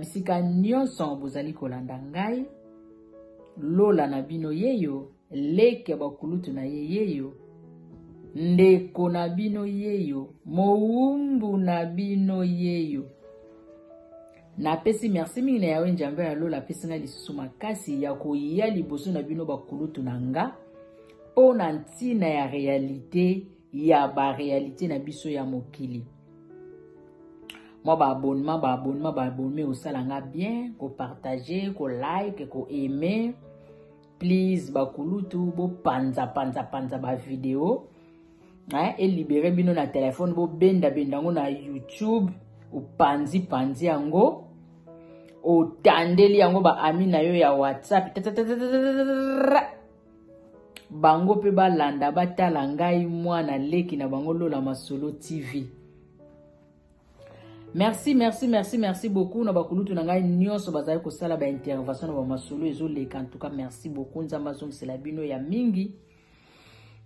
bisika nyonso bozali kolanda ngai. Lola na bino yeyo, leke bakulutu na yeyo, ndeko na bino yeyo, moumbu na bino yeyo. Na pesi merci mingi na yawe njambe ya Lola pesi nga lisusu makasi ya koya liboso na bino bakulutu na nga po na ntina ya realite ya ba realite na biso ya mokili. Moi ba abonnement au salanga bien, ko partager, ko like, ko aimer. Please bakulutu bo panza ba vidéo. Et libérer bino na téléphone bo benda ngo na YouTube ou panzi yango. O tandeli yango ba ami na yo ya WhatsApp. Bango pe ba landa ba tala ngai mwana leki na bango Lola Masolo TV. Merci beaucoup na bakulutu na ngai nyonso bazali ko sala ba intervention na ba masolo ezoleka. En tout cas merci beaucoup nzamba zom sela bino ya mingi.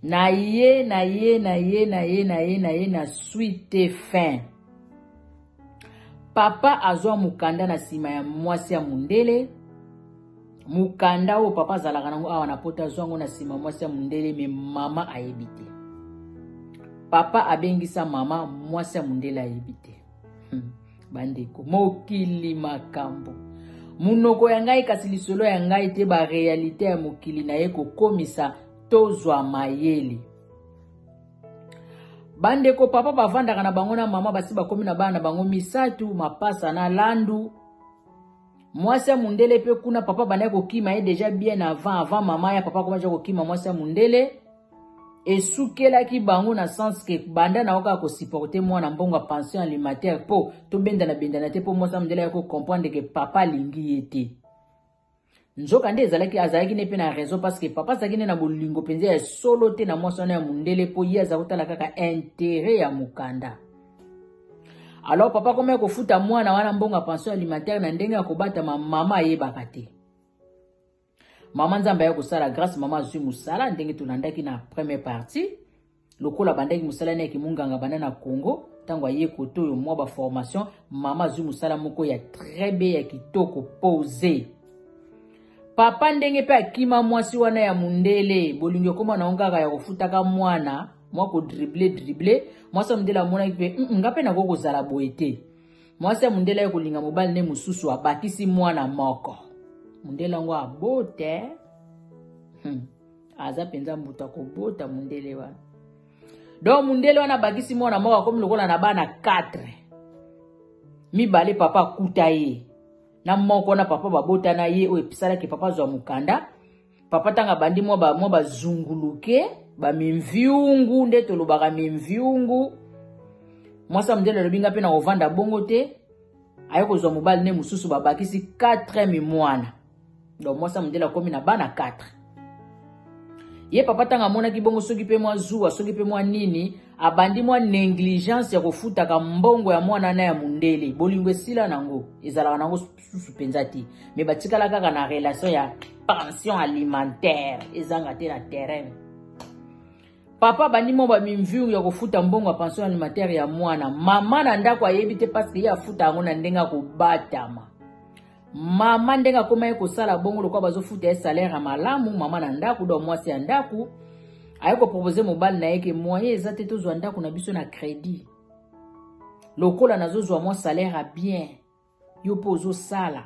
Na ye na suite fin. Papa azwa mukanda na sima ya mwasi ya mundele. Mukanda o papa zalaka nango awa na pota azwa na sima mwasi ya mundele me mama ayebite. Papa abengisa mama mwasi ya mundele ayebite. Bandeko mokili makambo munoko ya ngai kasi lisolo ya ngai te ba realite ya mokili na ye kokomisa tozwa mayele. Bandeko papa bavandaka na bango na mama basi bakomi na bana bango misatu mapasa na landu. Mwasi ya mundele pe kuna papa bana kokima ye déjà bien avant mama ya papa komaja kokima mwasi ya mundele. Esukela ki bango na sens que banda na oka ko supporter mwana mbongo pension alimentaire po to benda na te po mwasa mundele ko comprendre que papa lingi yete. Nzoka nde ezalaki azalaki ne pe na raison parce que papa zakine na bolingo penze ya solo te na mwasa na mundele po ya za kotala kaka intérêt ya mukanda. Alors papa komé ko futa mwana wana mbongo pension alimentaire na ndenge ya kobata mama yebaka te. Mama nzamba ya kusala grâce mama zui musala ndenge tunandaki na première partie. Lokola bandaki musala ne kimunganga bana na Congo tango aye koto yo mwa ba formation mama zui musala moko ya très bien ya kitoko posé. Papa ndenge pe akima mwasi wana ya mundele bolingo koma naongaka ya kufutaka mwana mwa ko dribbler mwasa mundela mona ipe ngape na koko zala boete. Mwasa mundela yo kolinga mobali ne mususu abakisi mwana moko. Mundela ngo abote aza penza mbuta ko bota mundele wana. Donc mundele wana bakisi mwana moko comme lokola na bana 4. Mibale papa kuta ye. Na moko na papa babota na ye o episala ke papa zwa mukanda. Papa tanga bandi mo ba zunguluke ba mimviungu nde tolobaka mimviungu. Mwasa mundele lobinga pe na ovanda bongo te. Ayeko zwa mobali ne mususu babakisi 4 mimwana. Donc moi ça me dit la commune na bana 4. Ye papa tanga mona ki bongo soki pe mwa zuwa soki pe mwa nini abandi mwa négligence ya kofuta ka mbongo ya mwana na ya mundele bolingo esila nango ezala nango susu penzati mais batikala kaka na relation ya pension alimentaire ezanga te na terrain. Papa bandi mo ba mimviu ya kofuta mbongo ya pension alimentaire ya mwana mama na ndako ayebite parce que ya futa ngo na ndenga ko batama. Mama ndenga koma yeko sala bongo lokwa bazofuta ya salaire malamu mama na ndaku do mwasi ya ndaku ayeko proposer mobile na yeke moyen ezate tozwa ndaku na biso na crédit lokola nazozwa mwa salaire bien yo pozo sala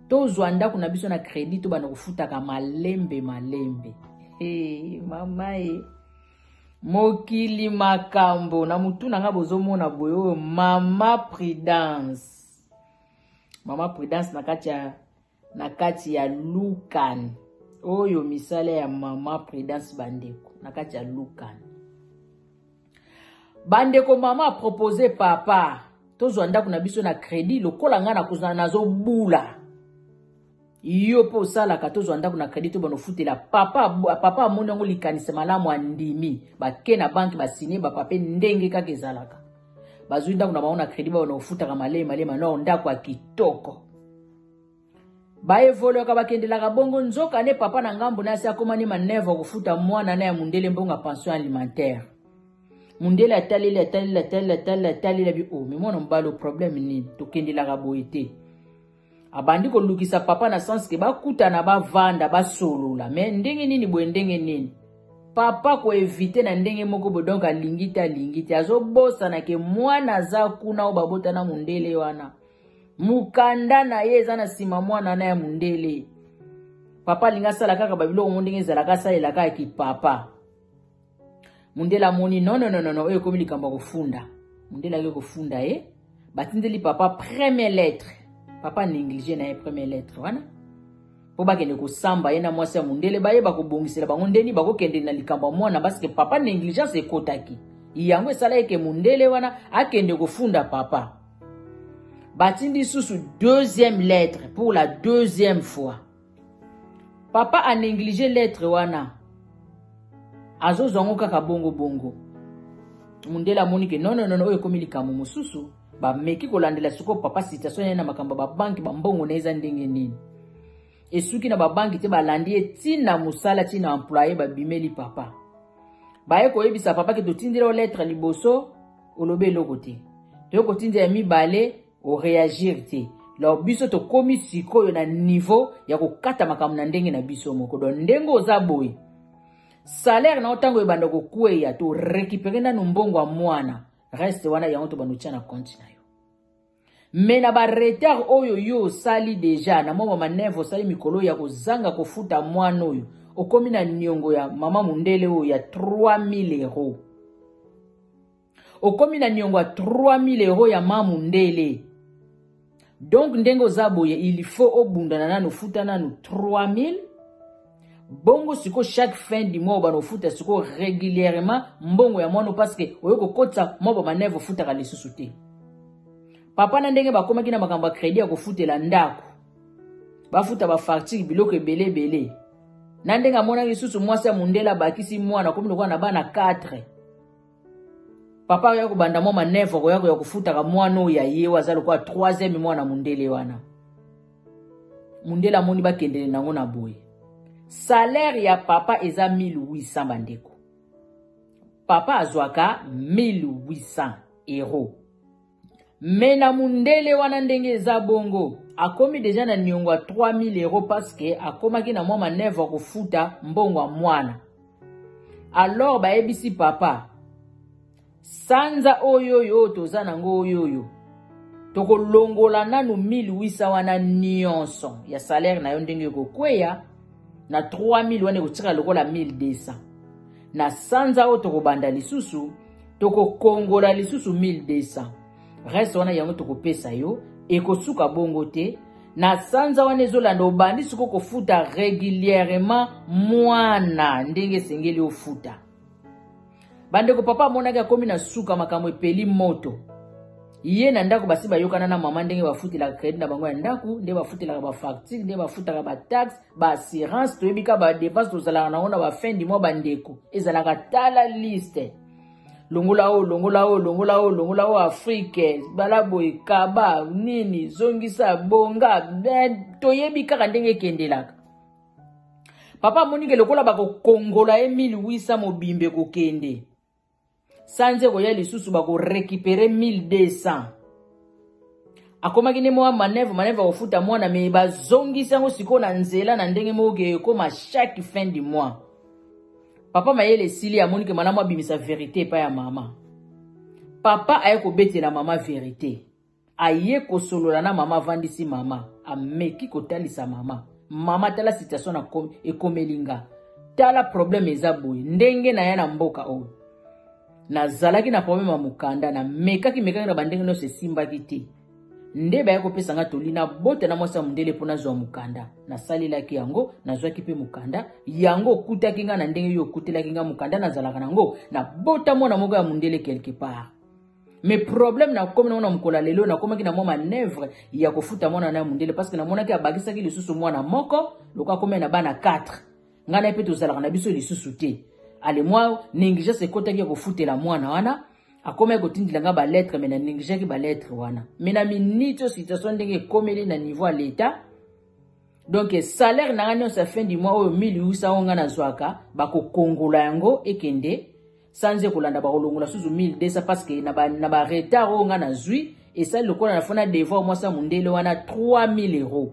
tozwa ndaku na biso na crédit to bana kufuta ka malembe mama mokili makambo na mutu na nga bozomona boyo mama Prudence. Mama Prudence na kati ya Lukan. Oyo misale ya mama Prudence bandeko. Na kati ya Lukan. Bandeko mama propose papa. Tozwa ndaku na biso na crédit. Lokola nga na kuzana nazo bula. Iyo po sala ka tozwa ndaku na crédit to banofutela. Papa amoni yango likanisa malamu andimi. Bake na banki basine ba pape ndenge kaka ezalaka. Bazui ndaku na baona crédit ba banofuta ka malema na ndako kitoko. Ba evolo ka bakendela ka bongo nzoka ne papa na ngambo na sia komani maneva kufuta mwana na ya mundele mbonga pension alimentaire. Mundele atali bi o mais mwana mbalo problème ni to kendela ka boite. abandi ko lukisa papa na sens ke bakuta na bavanda basolula mais ndenge nini boye ndenge nini papa ko éviter na ndenge moko bo donc alingita azobosa na ke mwana za kuna o babota na mundele wana mukanda na ye za na sima mwana na ya mundele papa linga sala kaka babilo mo ndenge zala kasa elaka ki papa mundela moni non oyo komi likamba kofunda mundela ke kofunda batindeli papa première lettre papa négligé na première lettre wana po bakende kosamba ye na mwasi ya mundele bayeba kobongisela bango ndeni bakokende na likamba mwana parce que papa négligence ekotaki yango esala eke mundele wana akende kofunda papa batindi susu deuxième lettre pour la deuxième fois papa a négligé lettre wana azozongo kaka bongo mundele amoni ke non oyo komi likambo mosusu bameki kolandela siko papa situation na makamba ba banki bambongo na eza ndenge nini esuki na ba banki te balandi etina musala tina employé babimeli papa baye koyebisa papa ke totindira lettre liboso olobe eloko te toyoko tindira ya mibale o réagir te lo biso tokomi sikoyo na niveau ya kokata makambo na ndenge na biso moko do ndenge oza boye salaire na otango ebanda kokweya to récupérer na mbongo wa mwana reste wana yango to banutia na compte na yo mais na ba retard oyo yo sali déjà na mwa manevre sali mikolo ya kozanga kofuta mwana oyo okomi na niongo ya mama mundele oyo ya 3000 euros okomi na niongo ya 3000 euros ya mama mundele donc ndenge ozaboye il faut obundana nanu futa nanu 3000 bongo siko chaque fin du mois bano futa siko régulièrement mbongo ya mwana parce que oyoko kotsa mwa manevre futa ka lisusu te papa na ndenge bakomaki na makambo ya crédit ya kofutela ndako bafuta ba facture biloko ebele na ndenge amona lisusu mwasi ya mundela bakisi mwana komi lokwa na bana 4 papa ya kobanda mwa manevre ko ya kufuta ka mwana oyo ya yewa za lokwa 3e mwana mundele wana mundela moni bakendele nango na boye salaire ya papa eza 1800 bandeko papa azwaka 1800 euros mena mundele wana ndenge eza bongo akomi deja na niongo 3000 euros parce que akomaki na mwa manevre kofuta mbongo wa mwana alors bayebisi papa sanza oyo toza nango oyo tokolongola nanu 1800 wana nyonso ya salaire na yo ndenge kokweya na 3000 wana kotika lokola 1200 na sanza oyo tokobanda lisusu tokokongola lisusu 1200 reste wana yango tokopesa yo ekosuka bongo te na sanza wana ezolanda obandi siko kofuta régulièrement mwana ndenge sengeli ofuta bandeko papa amonaki akomi na suka makambo epeli moto ye na ndako basi bayokana na mama ndenge bafutelaka crédit na bango ya ndako nde bafutelaka bafacture nde bafutaka bataxe baassurance toyebika badepense tozalaka nango na bafin du mois bandeko ezalaka tala liste longola o Afrique balaboye kaba nini zongisa bonga toyebi kaka ndenge kendelaka papa monike lokola bakokongola 1800 mobimbe kokende sanze koya lisusu bako récupérer 1200 akomaki ne mwa manevre kofuta mwana me bazongisa ngo siko na nzela na ndenge moke koma chaque fin du mois papa mayele sili amonike mwana abimisa vérité pa ya mama papa aye kobetela mama vérité aye kosolola na mama vandisi mama ameki kotalisa mama tala situation na ekomelinga tala problème eza boye ndenge na ya na mboka oyo nazalaki na problème ya mukanda na mekaki na bandenge no se simbaki te nde baye kopesa nga tolina bote na mwasi ya mundele pona zwa mukanda nasalelaki yango nazwaki pe mukanda yango okutaki nga na ndenge yo okutelaki nga mukanda nazalaka nango na bota mwana moko ya mundele quelque part mais problème na komi na mukola lelo na komaki na mwa manevre ya kofuta mwana na mundele parce que na monaki abakisaki lisusu mwana moko loka komena na bana 4 nga na pe tozalaka na biso lisusu te ale mwa négligence ekotaki ya kofutela mwana wana akoma kotindila nga ba lettre mais na négligence ba lettre wana mais na minute situation ndenge komeli na niveau à l'état donc salaire na ngani sa fin du mois oyo 1800 onga na zwaka bakokongola yango ekende sanze kolanda bakolongola susu 1200 parce que na ba retard onga na zui et ça le quoi na fona devoir moi ça mundele wana 3000 €.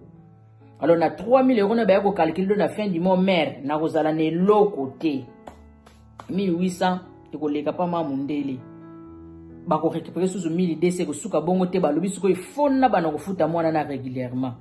Alors na 3000 € na ba ko calculer na fin du mois mère na kozala ne lo côté 1800 et ko leka pa ma mundele ba ko récupérer sous 1200 ko suka bongo te ba lobi suko ifona bana ko futa mwana na régulièrement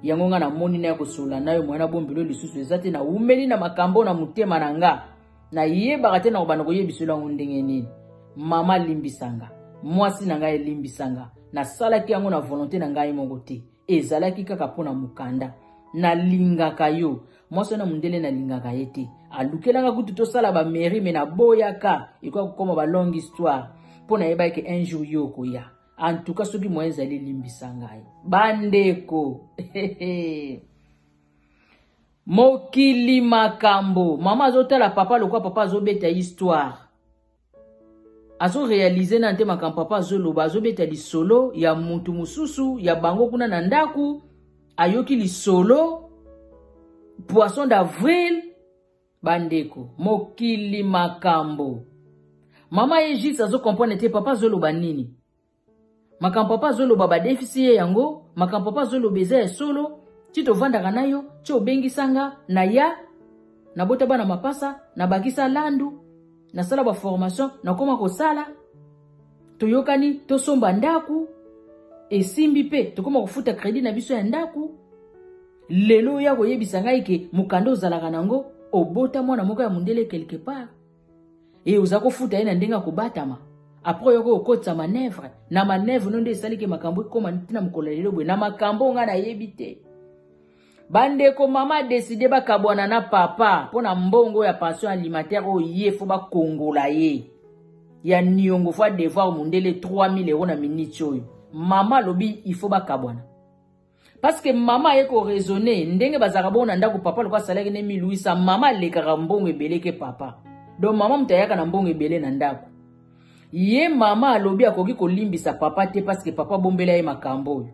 yango nga na moni na ko sola na yo mwana bombelo lisusu ezate na umeli na makambo na mutema nanga na yeba te na bana ko yebisula ndenge nini mama limbisanga mwasi na ngai limbisanga na salaki yango na volonté na ngai mongo te ezalaki kaka pona mukanda na lingaka yo mwasi na mundele na lingaka yete alukelanga kutu to sala ba mairie me na boyaka iko koma ba longue histoire pona yeba ke un jour yoko ya en tout cas soki moyen zali limbisanga bandeko mokili makambo mama azotala papa lokwa papa azobeta histoire azo réaliser na ntema kan papa azoloba azobeta lisolo ya mutu mususu ya bango kuna na ndaku ayoki lisolo poisson d'avril bandeko mokili makambo mama Egis azo comprendre te papa azoloba nini makambo papa azoloba ba déficit yango makambo papa azoloba eza solo tito vandaka nayo tio bengisanga na ya na bota bana mapasa na bakisa landu na sala ba formation na koma ko sala toyokani to somba ndaku esimbi pe to koma kufuta credit na biso ya ndaku lelo ya koyebisa ngai ke mukando zalaka nango obota mwana moko ya mundele quelque part et uzako futa ina ndenga kubatama après yoko okotsa manœuvre na manœuvre nonde esalike makambo koma ntina mukolelelo bwe na makambo nga na yebite bandeko mama décidé bakabwana na papa pona mbongo ya pension alimentaire o yefo ba kongola ye ya niongo fois devoir mundele 3000 € na minute oyo mama lobi il faut bakabwana parce que mama yeko raisonner ndenge bazaka bona ndako papa lokwa salaki ne 1800 mama lekaka mbongo ebeleke papa donc mama mutayaka na mbongo ebele na ndako ye mama alobi akoki kolimbisa papa te parce que papa bombela ye makambo oyo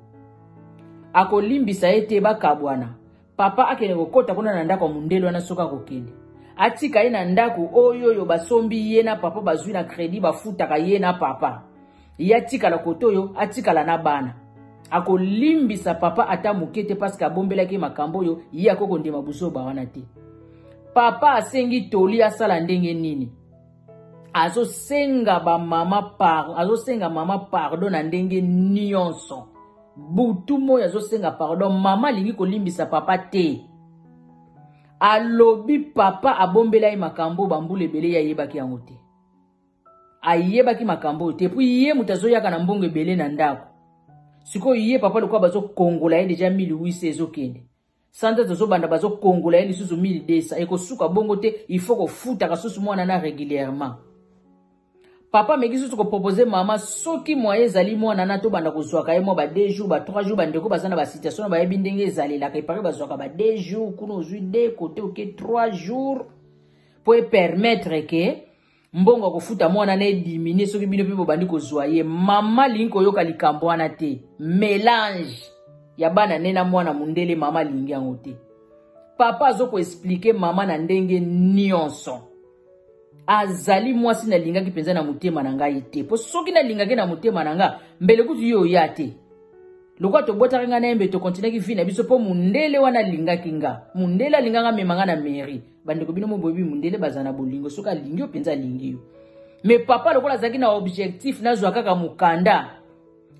akolimbisa ye te bakabwana papa akene kokota kuna na ndako mundelo na soka kokende atika ye na ndako oyo basombi ye na papa bazwi na credit bafutaka ye na papa ye atikala koto oyo atikala na bana akolimbisa papa ata mukete parce que abombelaki makambo oyo ye akoko ndema buso bawana te papa asengi toli asala ndenge nini azosenga mama pardon na ndenge nyonso butu moyo azosenga pardon mama lingi kolimbisa papa te alobi papa abombela ye makambo bambule ebele ya yebaki yango te ayebaki makambo te puis ye mutu azoyaka na mbongo ebele na ndako sikoyo ye papa lokwa bazokongola ye deja 1800 ezokende santa tozobanda bazokongola ye lisusu 1200 ekosuka bongo te il faut kofutaka susu mwana na régulièrement papa mekisu to ko proposer mama soki moye ezali mwana na to banda kozwaka ye mo ba 2 jours ba 3 jours bandeko bazana ba situation ba yebi ndenge ezali la kay pare bazwaka ba 2 jours kuno ozwi de côté OK 3 jours pour permettre que mbongo kofuta mwana na diminuer soki bino pe bandi kozwa ye mama linko yoka likambo wana te mélange ya bana nena mwana mundele mama lingi yango te papa azoko expliquer mama na ndenge nyonso azali mwasi na lingaki penza na mutema na ngai te po soki na lingaki na mutema na nga mbele kutu yo ya te lokwa to botaka nga na embe to continue ki vie na biso po mundele wana lingaki nga mundele linganga memanga na mairie bande ko bino mo bobi mundele bazana bolingo soka lingio penza lingio mais papa lokola zaki na objectif na zwa kaka mukanda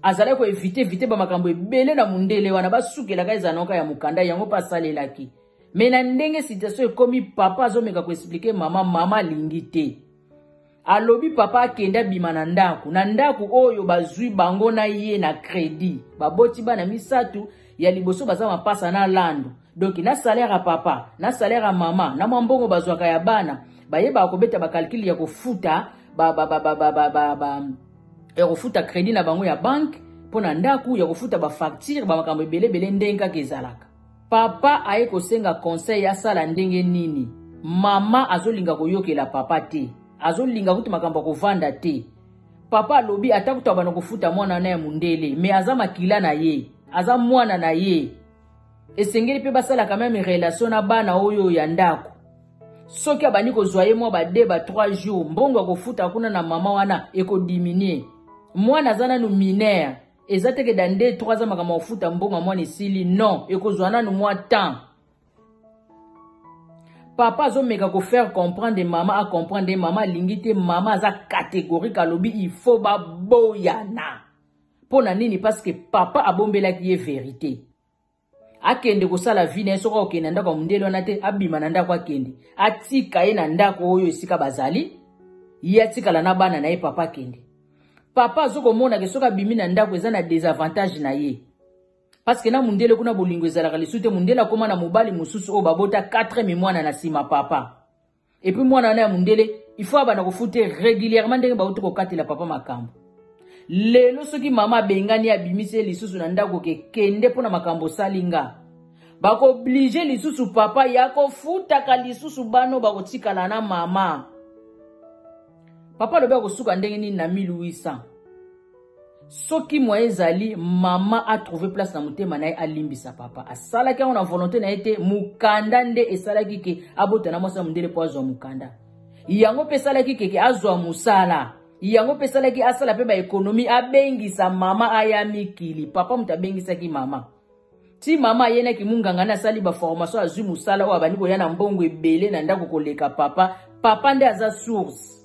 azala ko éviter ba makambo ebele na mundele wana basukela ka ezanoka ya mukanda yango pasalelaki mais na ndenge situation ekomi papa azomeka ko expliquer mama lingi te alobi papa akenda bima na ndaku oyo bazwi bango na ye na credit baboti bana misatu ya liboso baza mapasa na lando donc na salaire ya papa na salaire ya mama na mbongo bazwaka ya bana bayeba akobeta ba calcul ya kofuta ya kofuta credit na bango ya banque pona ndaku ya kofuta ba facture ba makambo ebele ndenga kezalaka papa aye kosenga conseil ya sala ndenge nini mama azolinga koyokela papa te azolinga kuti makambo kovanda te papa lobi atakuta bana kofuta mwana na ya mundele mais aza makila na ye aza mwana na ye esengeli pe basala quand même relation na bana oyo ya ndako soki abani kozwa ye mwa ba 2 ba 3 jours mbongo kofuta kuna na mama wana eko diminuer mwana azana no mineur Ezate que dans 2-3 ans makambo futa mbonga mwana esili non ekozwana no moi temps. Papa zo meka ko faire comprendre maman à comprendre maman lingite maman za catégorique alobi il faut ba boyana. Pona nini parce que papa abombela ki est vérité. Akende ko sala vie na soko okende ndako mundelo na te abima na ndako akende. Atika ye na ndako oyo esika bazali. Ye atika la na bana na ye papa kende. Papa zoko mona ke soka bimi na ndako eza na désavantage na ye. Parce que na mundele kuna bolingo ezalaka lisute mundele koma na mobali mususu o babota 4 mwana na sima papa. Et puis mwana na ya mundele il faut abana ko fute régulièrement ndenge ba utoko katela papa makambo. Lelo soki mama bengani abimise lisusu na ndako ke kende pona makambo salinga. Bako oblige lisusu papa yako futa ka lisusu bano bako tikala na mama. Papa lobe ko suka ndenge ni na 1800. Soki mwa ezali mama a trouvé place na mutema na alimbisa papa. Asala ki on a volonté na été mukanda nde esala ki ke abota na mwasa mundele po azwa mukanda. Yango pesala ki ke azwa musala. Yango pesala ki asala pe ba ekonomi abengisa mama aya mikili. Papa mutabengisa ki mama. Ti mama yena ki munganga na sali ba formation azu musala wa bani ko yana mbongo ebele na ndako koleka papa. Papa nde aza source.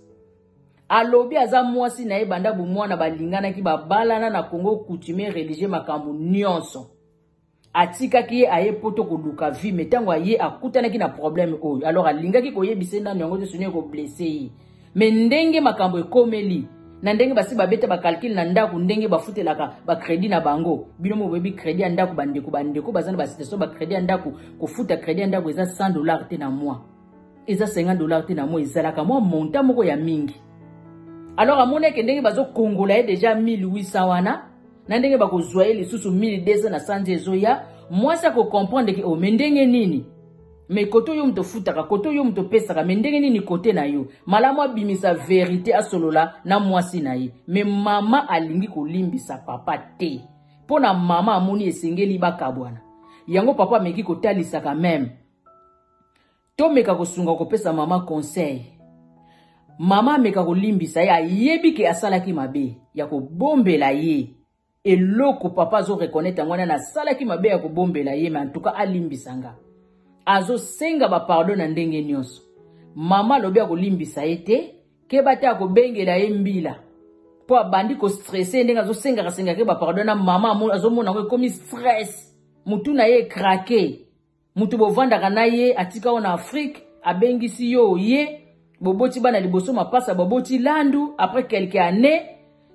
Alobi aza mwasi na ebanda bu mwana balingana ki babalana na Congo coutumier religieux makambu nyonso. Atika ki aye poto koluka vi metango aye akutana ki na problème oyo. Alors alinga ki koyebise na nyongo te sonye ko blessé. Mais ndenge makambo ekomeli na ndenge basi babeta ba calcul na ndako ndenge bafutelaka ba crédit na bango. Bino mo bebi crédit ya ndako bandeko bazana ba situation ba crédit ya ndako ko futa crédit ya ndako eza $100 te na mois. Eza $50 te na mois ezalaka mo montant moko ya mingi. Alors, à mon époque, ndenge bazo Congolais déjà 1800 wana, na ndenge bako zoye les sous 1200 na sanje zoya, moi ça ko comprendre que o mendenge nini. Mais koto yo mto futaka, koto yo mto pesaka, mendenge nini kote na yo. Malamu abimisa vérité a solola na mwasi na ye. Mais mama alingi ko limbisa papa te. Pona mama amoni esengeli bakabwana. Yango papa meki ko talisaka même. To meka ko sunga ko pesa mama conseil. Mama meka ko limbisa ya yebi ke asalaki mabe ya ko bombela ye eloko papa zo reconnaître ngwana na salaki mabe ya ko bombela ye mais en tout cas alimbisanga azo senga ba pardon na ndenge nyonso mama lobi ya ko limbisa ete ke bata ko bengela ye mbila po abandi ko stresser ndenga zo senga ke ba pardon na mama azo mona ko komi stress mutu na ye craquer mutu bovanda kana ye atika ona Afrique abengisi yo ye boboti bana liboso mapasa boboti landu après quelques années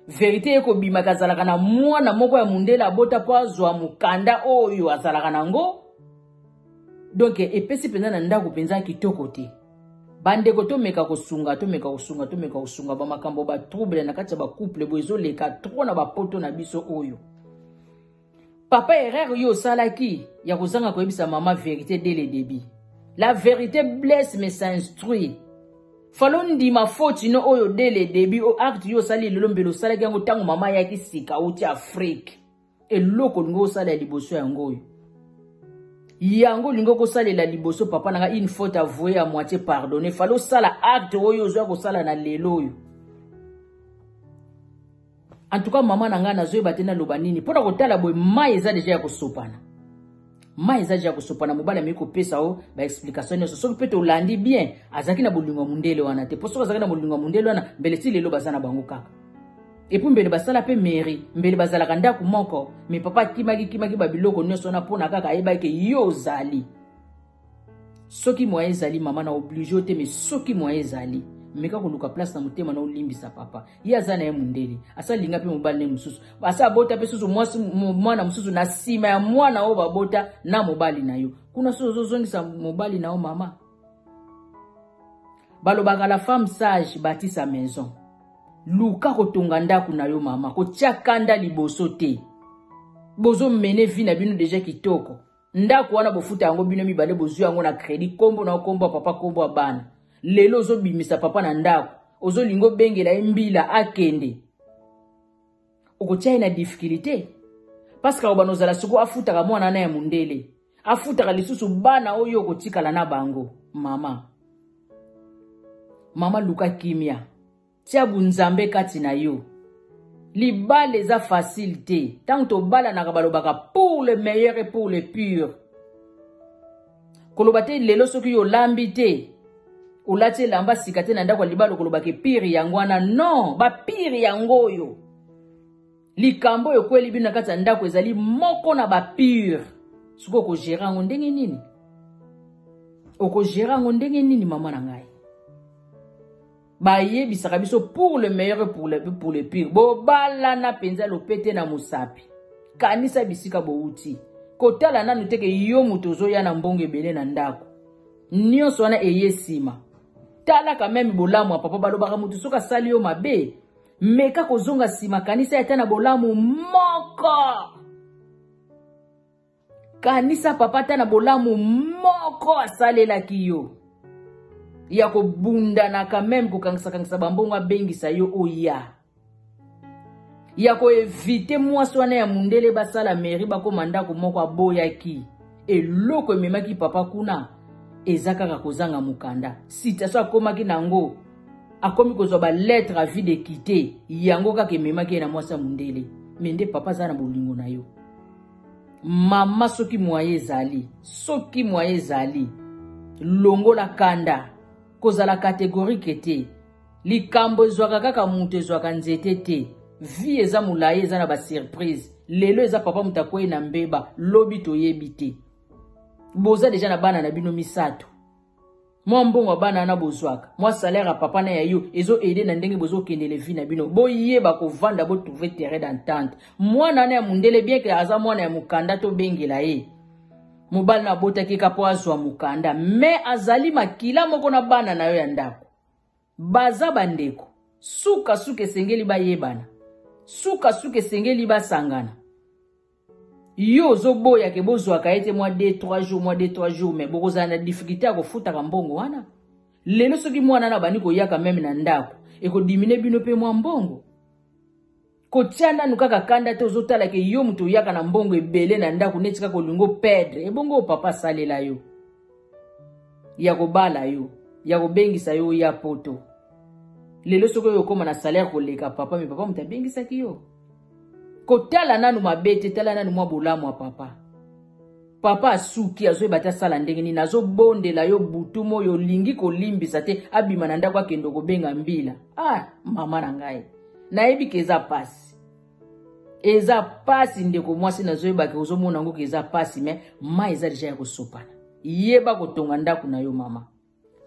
vérité eko bimaka zalaka na mwana moko ya mundela bota po azwa mukanda oyo azalaka nango donc epesi penza na ndako penza kitoko te bandeko to meka kosunga ba makambo ba trouble na kati ba couple bozo leka trop na ba poto na biso oyo papa erreur yo salaki ya kozanga koyebisa mama vérité dès le début la vérité blesse mais ça instruit. Falon di ma faute no oyo dès le début o acte yo sali lombelo sala kango tango mama yaki sika uti Afrique et loko ngo sala liboso yango yo yango lingo ko sala la liboso papa nanga une faute avouée à moitié pardonner falo sala acte oyo zo ko sala na lelo yo en tout cas mama nanga na zo batena lobanini pona ko tala boy mai eza déjà ya ko sopana ma ezaji ya kusopana mobala meko pesa o ba explication yo so pete olandi bien azaki na bolingo mundele wana te poso azaki na bolingo mundele wana mbele ti lelo bazana bango kaka et puis mbele basala pe mairie mbele bazala kanda ku moko mais papa kimaki ba biloko nyonso na pona kaka ayeba ke yo zali soki moye zali mama na obligé te mais soki moye zali meka ko luka place na mutema na olimbisa papa ye azana ye mundele asa linga pe mobali ne mususu asa bota pe susu mwana mususu na sima ya mwana o babota na mobali na yo kuna sozo zongisa mobali na o mama balobaka la femme sage bâtit sa maison luka ko tonga ndako na yo mama ko tiakanda liboso te bozo mene vi na bino déjà kitoko ndako wana bofuta yango bino mibale bozu yango na crédit kombo na kombo papa kombo bana lelo zo bimisa papa na ndako ozo lingo bengela embila akende okotia na difficulté parce que obanozala soko afuta ka mwana na ya mundele afuta ka lisusu bana oyo kotikala na bango mama luka kimia tia bunzambe kati na yo Libala eza facilité. Tant que bala na kabalobaka pour le meilleur et pour le pur. Kolobate lelo soki yo lambite. Olati lamba sikate na ndako libalo kolobake pire yangwana. Non, ba pire yangoyo. Likambo yo kweli bino kati ya ndako ezali moko na ba pure. Suko ko gera ngo ndenge nini? Oko gera ngo ndenge nini mama na ngai? Ba yebisaka biso pour le meilleur et pour le pire. Bo bala na penza lopete na musapi. Kanisa bisika bo uti. Kotala nanu teke yo mutozo ya na mbongo ebele na ndako. Nyonso wana eyesima. Tala quand même bolamu papa balobaka mutu soka sali yo mabe. Meka kozonga sima kanisa etana bolamu moko. Kanisa papa tana bolamu moko asalela kiyo. Ya ko bunda na quand même ko kangisa bambonga bengisa yo oya. Ya ko evite mwaswana ya mundele basala meri bako mandako moko aboya ki. Eloko memaki papa kuna ezaka ka kozanga mukanda. Citation akomaki nango. Akomi kozwa ba lettre à vie de quitter. Yango kake memaki na mwasa mundele. Mende papa zana bolingo na yo. Mama soki moye zali. Soki moye zali. Longo la kanda. Kozala catégorique te. Likambo zwaka kaka mutu zwaka nzete te. Vie eza mulaye eza na ba surprise. Lelo eza papa mutakoye na mbeba. Lobi toyebi te. Boza deja na bana na bino misato. Mwa mbongo bana na bozwaka. Mwa salaire a papa na ya yo. Ezo ede na ndenge bozo kendele vi na bino. Bo yeba ko vanda bo trouver terrain d'entente. Mwana na ya mundele bien que aza mwana ya mukanda to bengela ye. Mobali na bota kika po azwa mukanda. Me azali makila moko na bana na yo ya ndako. Baza bandeko. Suka suke sengeli ba yebana. Suka suke sengeli ba sangana. Yo zo boya ke bozwa ka ete mwa 2-3 jours mais bokoza na difficulté ya kofuta ka mbongo wana. Lelo soki mwana na bani ko yaka meme na ndako e ko dimine bino pe mwa mbongo. Ko tianda nukaka kanda te ozotala ke yo muto yaka na mbongo ebele na ndako netika ko lingo perdre e bongo papa salela yo. Ya ko bala yo, ya ko bengisa yo ya poto. Lelo soki yo koma na salaire ko leka papa me papa mutabengisa ki yo. Kotala nanu mabete, tala nanu mwa bolamu wa papa. Papa asuki azo ebata sala ndenge nini nazo bondela yo butumo yo lingi ko limbisa te abima na ndako akendo ko benga mbila. Ah, mama na ngai. Nayebi ke eza pasi. Eza pasi ndeko mwasi nazo yeba ke ozomona ngo ke eza pasi mais ma eza deja ya kosopana. Yeba kotonga ndako na yo mama.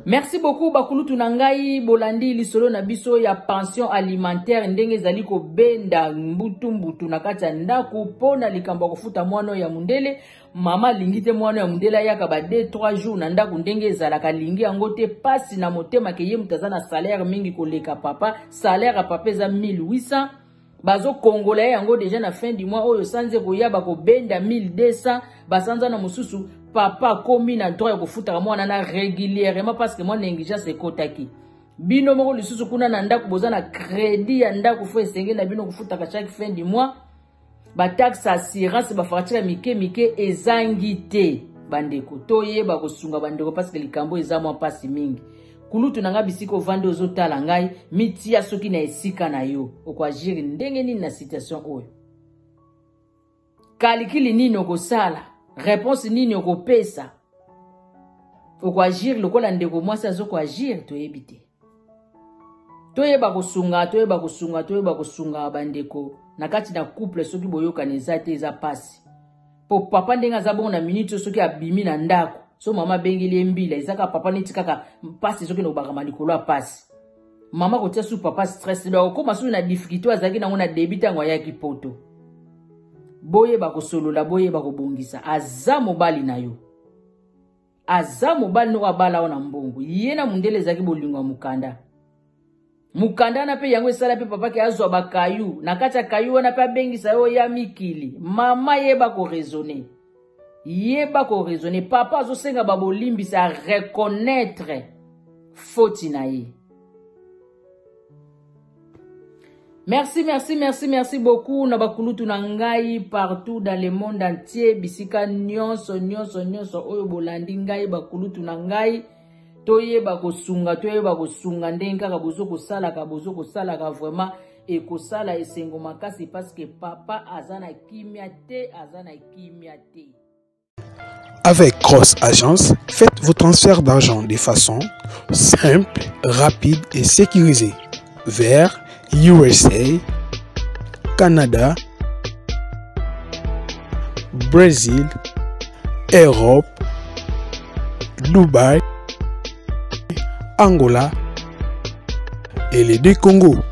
Merci beaucoup bakulutu na ngai bolandi lisolo na biso ya pension alimentaire ndenge zali ko benda mbutu na kati ya ndako pona likambo kofuta mwana ya mundele mama lingite mwana ya mundele yaka ba 2-3 jours na ndako ndenge zalaka lingi yango te pasi na motema ke ye mutazana salaire mingi koleka papa salaire a papa za 1800 bazo kongola yango déjà na fin du mois oyo sanze koyaba ko benda 1200 basanza na mususu papa komi na droit ya kofuta mwana na régulièrement parce que moi négligence ekotaki bino moko lisusu kuna na ndako boza na crédit ya ndako fo esenge na bino kofuta chaque fin du mois ba taxe assurance ba facture mike ezangi te bandeko toyeba kosunga bandeko parce que likambo eza mwa pasi mingi kulutu nanga bisiko vande ozotala ngai mitia soki na esika na yo okwagiri ndenge nini na situation oyo kalikili nini okosala réponse nini okopesa okwagiri lokola ndeko mwasi azokwagiri toyebi te toyeba kosunga bandeko na kati na couple soki boyokana eza te eza pasi po papa ndenge aza bongo na minute soki abimi na ndako so mama bengeli mbila ezaka papa neti kaka pasi soki na obaka malikolo ya pasi mama kotia su papa stress ba okoma su na difficulté azaki nango na débit tango ayaki poto boyeba kosolola boyeba kobongisa aza mobali na yo aza mobali no abala ona mbongo ye na mundele ezaki bolingo mukanda mukanda na pe yango esala pe papa ke azwa bakayu na kati ya kayu wana pe abengisa yo ya mikili mama yeba ko raisonner papa azosenga babolimbisa reconnaître faute na ye. Merci beaucoup na bakulutu na ngai partout dans le monde entier bisika nyonso oyo bolandi ngai bakulutu na ngai toyeba kosunga ndenge kaka bozo kosalaka vraiment ekosala esengo makasi parce que papa azana kimia te, azana kimia te. Avec Cross Agence, faites vos transferts d'argent de façon simple, rapide et sécurisée vers USA, Canada, Brésil, Europe, Dubaï, Angola et les deux Congos.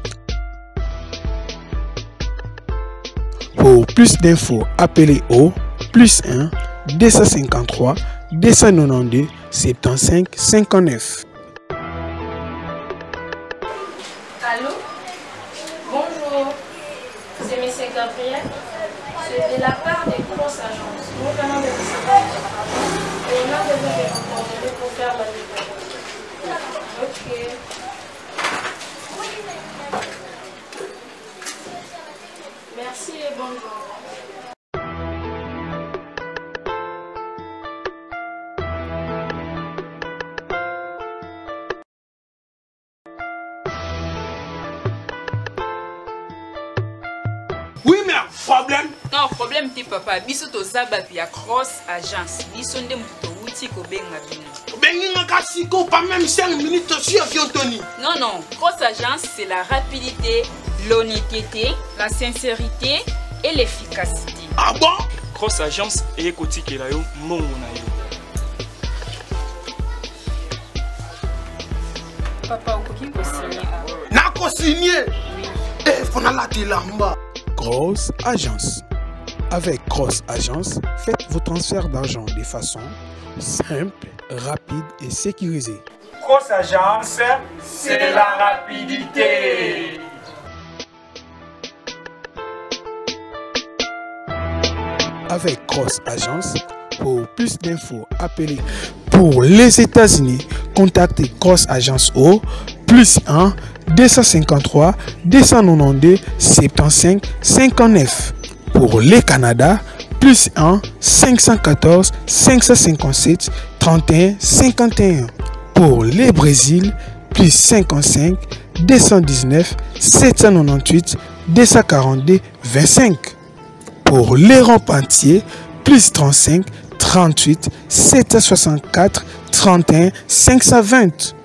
Pour plus d'infos, appelez au +1 253 292 75 59. Allô? Bonjour, c'est M. Gabriel. C'est de la part des Cross Agence. Nous venons de recevoir votre rapport et on a besoin de vos coordonnées pour faire la livraison. Ok. Merci et bonne journée. Oui, mais problème. Non, problème ti papa. Biso to zaba pia Cross Agence. Biso nde muto wuti ko benga bino. Benga kasiko pas même 5 minutes sur avion Tony. Non, non. Cross Agence, c'est la rapidité, l'honnêteté, la sincérité et l'efficacité. Ah bon? Cross Agence et écoutez la yo mongo na yo. Papa, okoki ko signer. Na ko signer. Eh, fona la tilamba. Cross Agence. Avec Cross Agence, faites vos transferts d'argent de façon simple, rapide et sécurisée. Cross Agence, c'est la rapidité. Avec Cross Agence, pour plus d'infos, appelez. Pour les États-Unis, contactez Cross Agence au +1 253 292 75 59. Pour les Canada, +1 514 557 31 51. Pour les Brésil, +55 219 798 242 25. Pour l'Europe entier, +35 38 764 31 520.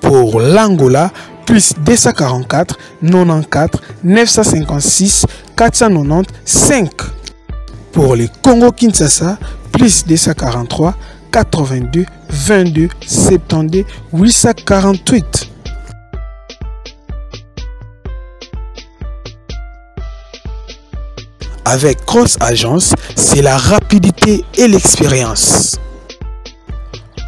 Pour l'Angola, +244 94 956 495. Pour le Congo Kinshasa, +243 82 22 72 848. Avec Cross Agence, c'est la rapidité et l'expérience.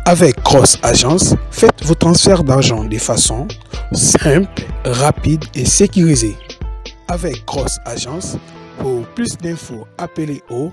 Avec Cross Agence, faites vos transferts d'argent de façon simple, rapide et sécurisée. Avec Cross Agence, pour plus d'infos, appelez au